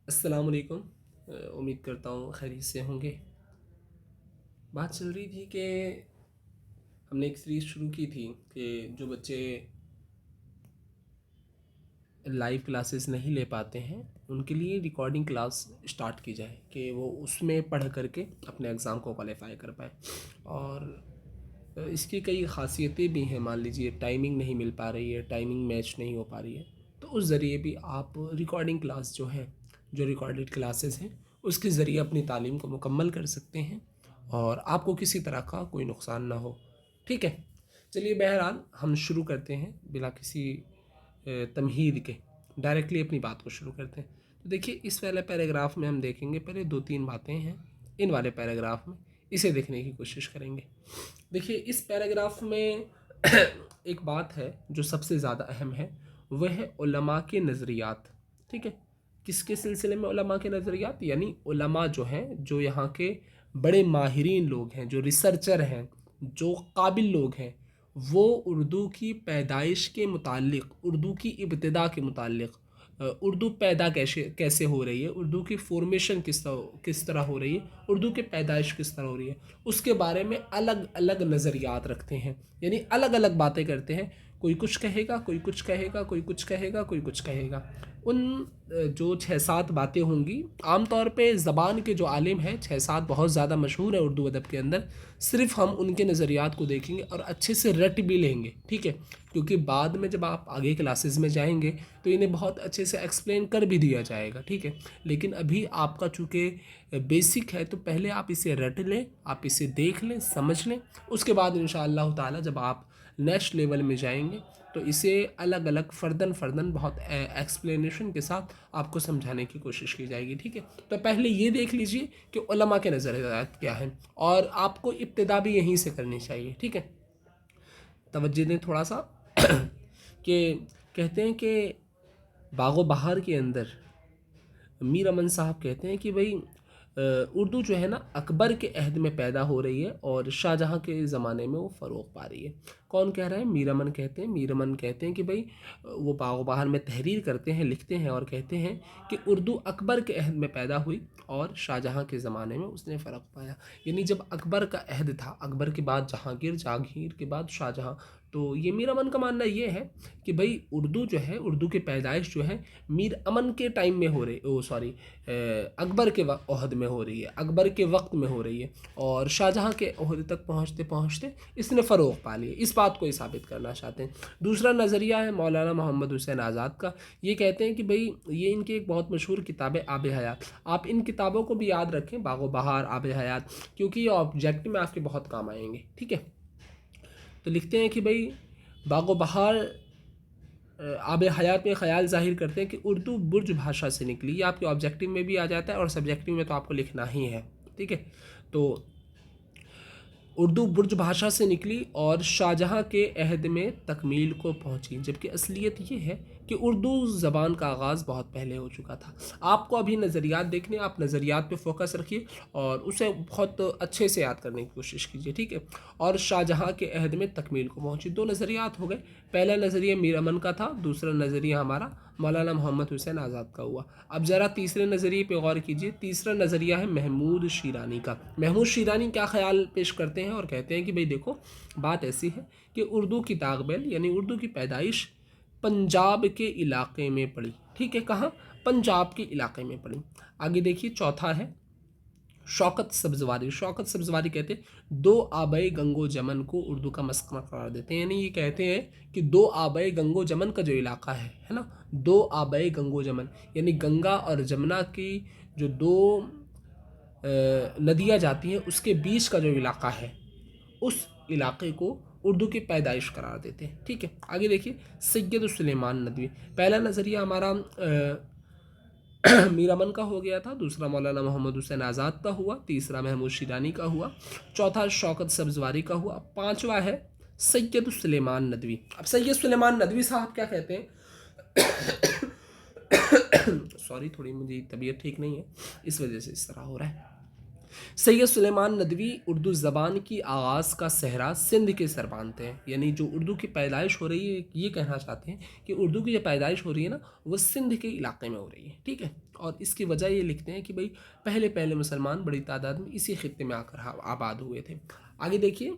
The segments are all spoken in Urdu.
السلام علیکم۔ امید کرتا ہوں خیریت سے ہوں گے۔ بات چل رہی تھی کہ ہم نے ایک سیریز شروع کی تھی کہ جو بچے لائیو کلاسز نہیں لے پاتے ہیں ان کے لیے ریکارڈنگ کلاس اسٹارٹ کی جائے کہ وہ اس میں پڑھ کر کے اپنے ایگزام کو کوالیفائی کر پائے۔ اور اس کی کئی خاصیتیں بھی ہیں، مان لیجیے ٹائمنگ نہیں مل پا رہی ہے، ٹائمنگ میچ نہیں ہو پا رہی ہے، تو اس ذریعے بھی آپ ریکارڈنگ کلاس جو ہے، جو ریکارڈڈ کلاسز ہیں، اس کے ذریعے اپنی تعلیم کو مکمل کر سکتے ہیں اور آپ کو کسی طرح کا کوئی نقصان نہ ہو۔ ٹھیک ہے، چلیے بہرحال ہم شروع کرتے ہیں بلا کسی تمہید کے، ڈائریکٹلی اپنی بات کو شروع کرتے ہیں۔ تو دیکھیے اس والے پیراگراف میں ہم دیکھیں گے، پہلے دو تین باتیں ہیں ان والے پیراگراف میں، اسے دیکھنے کی کوشش کریں گے۔ دیکھیے اس پیراگراف میں ایک بات ہے جو سب سے زیادہ اہم ہے، وہ ہے علماء کے نظریات۔ ٹھیک ہے، کس کے سلسلے میں علماء کے نظریات؟ یعنی علماء جو ہیں، جو یہاں کے بڑے ماہرین لوگ ہیں، جو ریسرچر ہیں، جو قابل لوگ ہیں، وہ اردو کی پیدائش کے متعلق، اردو کی ابتدا کے متعلق، اردو پیدا کیسے ہو رہی ہے، اردو کی فارمیشن کس طرح ہو رہی ہے، اردو کی پیدائش کس طرح ہو رہی ہے، اس کے بارے میں الگ الگ نظریات رکھتے ہیں، یعنی الگ الگ باتیں کرتے ہیں۔ کوئی کچھ کہے گا، کوئی کچھ کہے گا، کوئی کچھ کہے گا، کوئی کچھ کہے گا۔ ان جو 6-7 باتیں ہوں گی، عام طور پہ زبان کے جو عالم ہیں 6-7 بہت زیادہ مشہور ہیں اردو ادب کے اندر، صرف ہم ان کے نظریات کو دیکھیں گے اور اچھے سے رٹ بھی لیں گے۔ ٹھیک ہے، کیونکہ بعد میں جب آپ آگے کلاسز میں جائیں گے تو انہیں بہت اچھے سے ایکسپلین کر بھی دیا جائے گا۔ ٹھیک ہے، لیکن ابھی آپ کا چونکہ بیسک ہے تو پہلے آپ اسے رٹ لیں، آپ اسے دیکھ لیں، سمجھ لیں، اس کے بعد انشاءاللہ تعالی جب آپ نیکسٹ لیول میں جائیں گے تو اسے الگ الگ فردن فردن بہت ایکسپلینیشن کے ساتھ آپ کو سمجھانے کی کوشش کی جائے گی۔ ٹھیک ہے، تو پہلے یہ دیکھ لیجئے کہ علماء کے نظریات کیا ہیں، اور آپ کو ابتدا بھی یہیں سے کرنی چاہیے۔ ٹھیک ہے، توجہ دیں تھوڑا سا کہ کہتے ہیں کہ باغ و بہار کے اندر میر امن صاحب کہتے ہیں کہ بھئی اردو جو ہے نا اکبر کے عہد میں پیدا ہو رہی ہے اور شاہ جہاں کے زمانے میں وہ فروغ پا رہی ہے۔ کون کہہ رہا ہے؟ میر امن کہتے ہیں۔ میر امن کہتے ہیں کہ بھئی وہ باغ و بہار میں تحریر کرتے ہیں، لکھتے ہیں اور کہتے ہیں کہ اردو اکبر کے عہد میں پیدا ہوئی اور شاہ جہاں کے زمانے میں اس نے فرق پایا۔ یعنی جب اکبر کا عہد تھا، اکبر کے بعد جہانگیر، جہانگیر کے بعد شاہ جہاں، تو یہ میر امن کا ماننا یہ ہے کہ بھئی اردو جو ہے، اردو کی پیدائش جو ہے میر امن کے ٹائم میں ہو رہی، اکبر کے عہد میں ہو رہی ہے، اکبر کے وقت میں ہو رہی ہے، اور شاہ جہاں کے عہد تک پہنچتے پہنچتے اس نے فروغ پا لیا۔ اس بات کو یہ ثابت کرنا چاہتے ہیں۔ دوسرا نظریہ ہے مولانا محمد حسین آزاد کا۔ یہ کہتے ہیں کہ بھئی یہ ان کی ایک بہت مشہور کتاب ہے آب حیات، آپ ان کتابوں کو بھی یاد رکھیں، باغ و بہار، آب حیات، کیونکہ یہ آبجیکٹو میں آپ کے بہت کام آئیں گے۔ ٹھیک ہے، تو لکھتے ہیں کہ بھئی باغ و بہار آب حیات میں خیال ظاہر کرتے ہیں کہ اردو برج بھاشا سے نکلی۔ یہ آپ کے آبجیکٹو میں بھی آ جاتا ہے اور سبجیکٹو میں تو آپ کو لکھنا ہی ہے۔ ٹھیک ہے، تو اردو برج بھاشا سے نکلی اور شاہ جہاں کے عہد میں تکمیل کو پہنچی، جبکہ اصلیت یہ ہے کہ اردو زبان کا آغاز بہت پہلے ہو چکا تھا۔ آپ کو ابھی نظریات دیکھنے، آپ نظریات پہ فوکس رکھیے اور اسے بہت اچھے سے یاد کرنے کی کوشش کیجیے۔ ٹھیک ہے، اور شاہ جہاں کے عہد میں تکمیل کو پہنچی، دو نظریات ہو گئے۔ پہلا نظریہ میر امن کا تھا، دوسرا نظریہ ہمارا مولانا محمد حسین آزاد کا ہوا۔ اب ذرا تیسرے نظریے پہ غور کیجیے۔ تیسرا نظریہ ہے محمود شیرانی کا۔ محمود شیرانی کیا خیال پیش کرتے ہیں اور کہتے ہیں کہ بھئی دیکھو بات ایسی ہے کہ اردو کی داغ یعنی اردو کی پیدائش پنجاب کے علاقے میں پڑی۔ ٹھیک ہے، کہاں؟ پنجاب کے علاقے میں پڑی۔ آگے دیکھیے چوتھا ہے شوکت سبزواری۔ شوکت سبزواری کہتے ہیں دو آبۂ گنگ و جمن کو اردو کا مسکن قرار دیتے ہیں، یعنی یہ کہتے ہیں کہ دو آبۂ گنگ و جمن کا جو علاقہ ہے نا، دو آبۂ گنگ و جمن یعنی گنگا اور جمنا کی جو دو ندیاں جاتی ہیں اس کے بیچ کا جو علاقہ ہے، اس علاقے کو اردو کی پیدائش قرار دیتے ہیں۔ ٹھیک ہے، آگے دیکھیے سید سلیمان ندوی۔ پہلا نظریہ ہمارا میر امن کا ہو گیا تھا، دوسرا مولانا محمد حسین آزاد کا ہوا، تیسرا محمود شیرانی کا ہوا، چوتھا شوکت سبزواری کا ہوا، پانچواں ہے سید سلیمان ندوی۔ اب سید سلیمان ندوی صاحب کیا کہتے ہیں؟ سوری، تھوڑی مجھے طبیعت ٹھیک نہیں ہے، اس وجہ سے اس طرح ہو رہا ہے۔ سید سلیمان ندوی اردو زبان کی آغاز کا صحرا سندھ کے سر باندھتے ہیں، یعنی جو اردو کی پیدائش ہو رہی ہے یہ کہنا چاہتے ہیں کہ اردو کی جو پیدائش ہو رہی ہے نا وہ سندھ کے علاقے میں ہو رہی ہے، ٹھیک ہے. اور اس کی وجہ یہ لکھتے ہیں کہ بھئی پہلے مسلمان بڑی تعداد میں اسی خطے میں آ کر آباد ہوئے تھے. آگے دیکھیے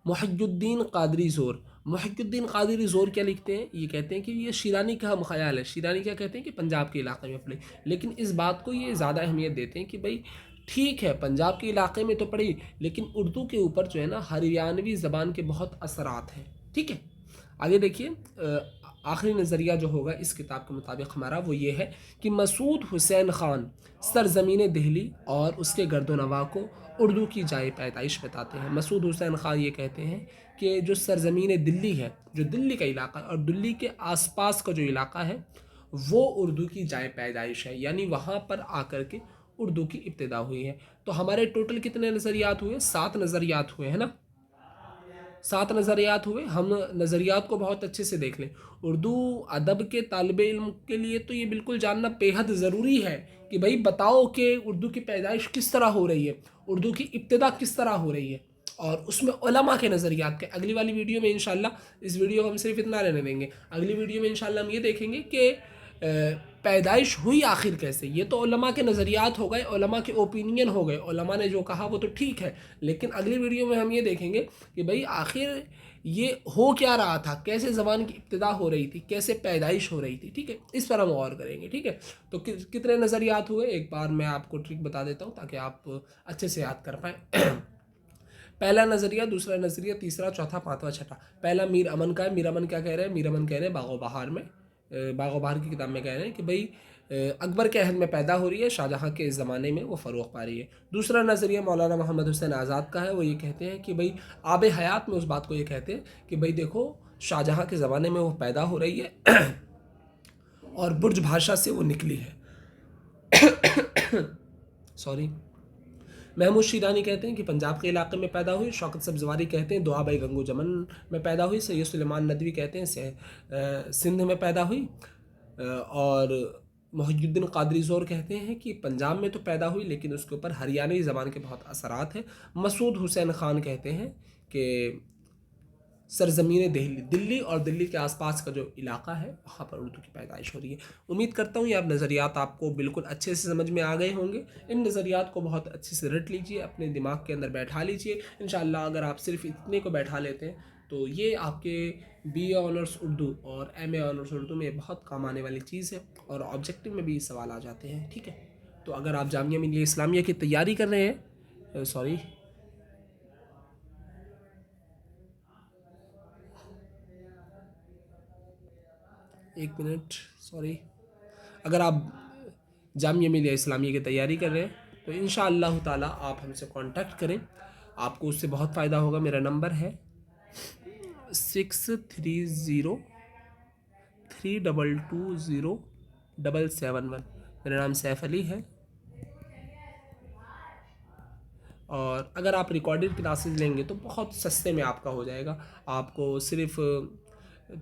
محی الدین قادری زور. محی الدین قادری زور کیا لکھتے ہیں؟ یہ کہتے ہیں کہ یہ شیرانی کا ہم خیال ہے. شیرانی کیا کہتے ہیں کہ پنجاب کے علاقے میں پڑھی، لیکن اس بات کو یہ زیادہ اہمیت دیتے ہیں کہ بھئی ٹھیک ہے پنجاب کے علاقے میں تو پڑھی، لیکن اردو کے اوپر جو ہے نا ہریانوی زبان کے بہت اثرات ہیں، ٹھیک ہے. آگے دیکھیے آخری نظریہ جو ہوگا اس کتاب کے مطابق ہمارا وہ یہ ہے کہ مسعود حسین خان سرزمین دہلی اور اس کے گرد و نواح کو اردو کی جائے پیدائش بتاتے ہیں. مسعود حسین خان یہ کہتے ہیں کہ جو سرزمین دلی ہے، جو دلی کا علاقہ ہے اور دلی کے آس پاس کا جو علاقہ ہے وہ اردو کی جائے پیدائش ہے، یعنی وہاں پر آ کر کے اردو کی ابتدا ہوئی ہے. تو ہمارے ٹوٹل کتنے نظریات ہوئے؟ 7 نظریات ہوئے ہیں نا، 7 نظریات ہوئے. ہم نظریات کو بہت اچھے سے دیکھ لیں. اردو ادب کے طالب علم کے لیے تو یہ بالکل جاننا بے حد ضروری ہے کہ بھائی بتاؤ کہ اردو کی پیدائش کس طرح ہو رہی ہے، اردو کی ابتدا کس طرح ہو رہی ہے، اور اس میں علماء کے نظریات کے. اگلی والی ویڈیو میں انشاءاللہ، اس ویڈیو کو ہم صرف اتنا رہنے دیں گے، اگلی ویڈیو میں انشاءاللہ ہم یہ دیکھیں گے کہ پیدائش ہوئی آخر کیسے. یہ تو علماء کے نظریات ہو گئے، علماء کے اوپینین ہو گئے، علماء نے جو کہا وہ تو ٹھیک ہے، لیکن اگلی ویڈیو میں ہم یہ دیکھیں گے کہ بھئی آخر یہ ہو کیا رہا تھا، کیسے زبان کی ابتدا ہو رہی تھی، کیسے پیدائش ہو رہی تھی، ٹھیک ہے. اس پر ہم غور کریں گے، ٹھیک ہے. تو کتنے نظریات ہوئے ایک بار میں آپ کو ٹرک بتا دیتا ہوں تاکہ آپ اچھے سے یاد کر پائیں. پہلا نظریہ، دوسرا نظریہ، تیسرا، چوتھا، پانچواں، چھٹا. پہلا میر امن کا ہے. میر امن کیا کہہ رہے ہیں؟ میر امن کہہ رہے ہیں باغ و بہار میں، باغ و بہار کی کتاب میں کہہ رہے ہیں کہ بھئی اکبر کے عہد میں پیدا ہو رہی ہے، شاہ جہاں کے اس زمانے میں وہ فروغ پا رہی ہے. دوسرا نظریہ مولانا محمد حسین آزاد کا ہے. وہ یہ کہتے ہیں کہ بھئی آب حیات میں اس بات کو یہ کہتے ہیں کہ بھئی دیکھو شاہ جہاں کے زمانے میں وہ پیدا ہو رہی ہے اور برج بھاشا سے وہ نکلی ہے. سوری. محمود شیرانی کہتے ہیں کہ پنجاب کے علاقے میں پیدا ہوئی. شوکت سبزواری کہتے ہیں دعا بھائی گنگو جمن میں پیدا ہوئی. سید سلیمان ندوی کہتے ہیں سندھ میں پیدا ہوئی. اور محی الدین قادری زور کہتے ہیں کہ پنجاب میں تو پیدا ہوئی لیکن اس کے اوپر ہریانوی زبان کے بہت اثرات ہیں. مسعود حسین خان کہتے ہیں کہ سرزمین دلی اور دلی کے آس پاس کا جو علاقہ ہے وہاں پر اردو کی پیدائش ہو رہی ہے. امید کرتا ہوں یہ آپ نظریات آپ کو بالکل اچھے سے سمجھ میں آ گئے ہوں گے. ان نظریات کو بہت اچھے سے رٹ لیجئے، اپنے دماغ کے اندر بیٹھا لیجئے. انشاءاللہ اگر آپ صرف اتنے کو بیٹھا لیتے ہیں تو یہ آپ کے بی اے آنرس اردو اور ایم اے آنرس اردو میں بہت کام آنے والی چیز ہے، اور آبجیکٹو میں بھی سوال آ جاتے ہیں، ٹھیک ہے. تو اگر آپ جامعہ ملیہ اسلامیہ کی تیاری کر رہے ہیں، سوری ایک منٹ، سوری، اگر آپ جامعہ ملیہ اسلامیہ کی تیاری کر رہے ہیں تو انشاءاللہ تعالی آپ ہم سے کانٹیکٹ کریں، آپ کو اس سے بہت فائدہ ہوگا. میرا نمبر ہے 6303220771. میرا نام سیف علی ہے. اور اگر آپ ریکارڈڈ کلاسز لیں گے تو بہت سستے میں آپ کا ہو جائے گا. آپ کو صرف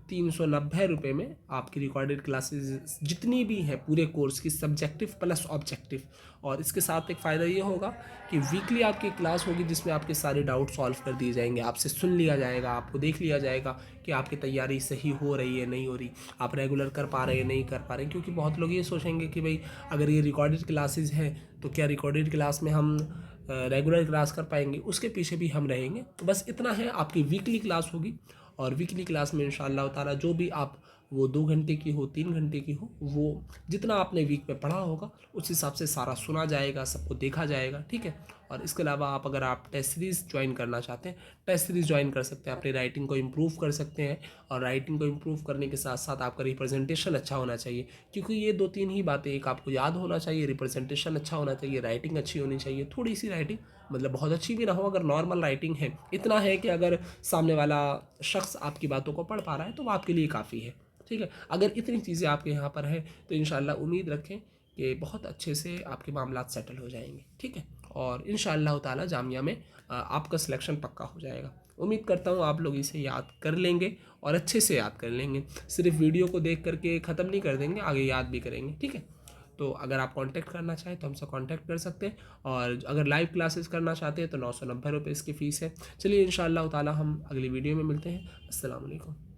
390 روپے میں آپ کی ریکارڈڈ کلاسز جتنی بھی ہیں پورے کورس کی، سبجیکٹو پلس آبجیکٹو. اور اس کے ساتھ ایک فائدہ یہ ہوگا کہ ویکلی آپ کی کلاس ہوگی جس میں آپ کے سارے ڈاؤٹ سالو کر دیے جائیں گے، آپ سے سن لیا جائے گا، آپ کو دیکھ لیا جائے گا کہ آپ کی تیاری صحیح ہو رہی ہے نہیں ہو رہی، آپ ریگولر کر پا رہے ہیں نہیں کر پا رہے ہیں. کیونکہ بہت لوگ یہ سوچیں گے کہ بھئی اگر یہ ریکارڈڈ کلاسز ہیں تو کیا ریکارڈڈ کلاس میں ہم ریگولر کلاس کر پائیں گے؟ اس کے پیچھے بھی ہم رہیں گے. بس اتنا ہے، آپ کی ویکلی کلاس ہوگی، اور ویکلی کلاس میں انشاءاللہ تعالی جو بھی آپ وہ 2 گھنٹے کی ہو 3 گھنٹے کی ہو، وہ جتنا آپ نے ویک میں پڑھا ہوگا اس حساب سے سارا سنا جائے گا، سب کو دیکھا جائے گا، ٹھیک ہے. اور اس کے علاوہ اگر آپ ٹیسٹ سیریز جوائن کرنا چاہتے ہیں، ٹیسٹ سیریز جوائن کر سکتے ہیں، اپنی رائٹنگ کو امپروو کر سکتے ہیں. اور رائٹنگ کو امپروو کرنے کے ساتھ ساتھ آپ کا ریپرزنٹیشن اچھا ہونا چاہیے، کیونکہ یہ 2-3 ہی باتیں ایک آپ کو یاد ہونا چاہیے، ریپرزنٹیشن اچھا ہونا چاہیے، رائٹنگ اچھی ہونی چاہیے. تھوڑی سی رائٹنگ، مطلب بہت اچھی بھی نہ ہو، اگر نارمل رائٹنگ ہے، اتنا ہے کہ اگر سامنے والا شخص آپ کی باتوں کو پڑھ پا رہا ہے تو وہ آپ کے لیے کافی ہے، ٹھیک ہے. اگر اتنی چیزیں آپ کے یہاں پر ہیں تو انشاءاللہ امید رکھیں کہ بہت اچھے سے آپ کے معاملات سیٹل ہو جائیں گے، ٹھیک ہے. اور انشاءاللہ تعالی جامعہ میں آپ کا سلیکشن پکا ہو جائے گا. امید کرتا ہوں آپ لوگ اسے یاد کر لیں گے اور اچھے سے یاد کر لیں گے. صرف ویڈیو کو دیکھ کر کے ختم نہیں کر دیں گے، آگے یاد بھی کریں گے، ٹھیک ہے. تو اگر آپ کانٹیکٹ کرنا چاہیں تو ہم سے کانٹیکٹ کر سکتے ہیں، اور اگر لائیو کلاسز کرنا چاہتے ہیں تو 990 روپے اس کی فیس ہے۔ چلیے انشاءاللہ تعالی ہم اگلی ویڈیو میں ملتے ہیں۔ السلام علیکم۔